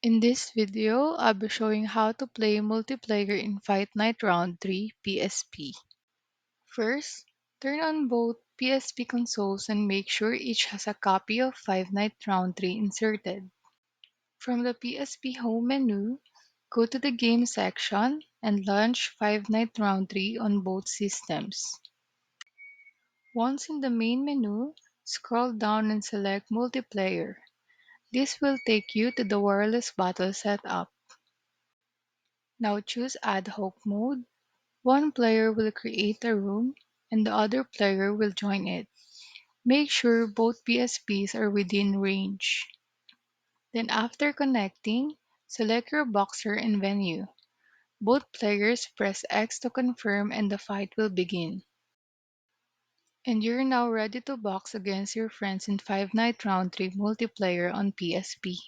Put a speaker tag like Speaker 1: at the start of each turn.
Speaker 1: In this video, I'll be showing how to play multiplayer in Fight Night Round 3 PSP. First, turn on both PSP consoles and make sure each has a copy of Five Night Round 3 inserted. From the PSP home menu, go to the game section and launch Five Night Round 3 on both systems. Once in the main menu, scroll down and select Multiplayer. This will take you to the wireless battle setup. Now choose Ad hoc mode. One player will create a room and the other player will join it. Make sure both PSPs are within range. Then after connecting, select your boxer and venue. Both players press X to confirm and the fight will begin. And you're now ready to box against your friends in Five Night Round 3 multiplayer on PSP.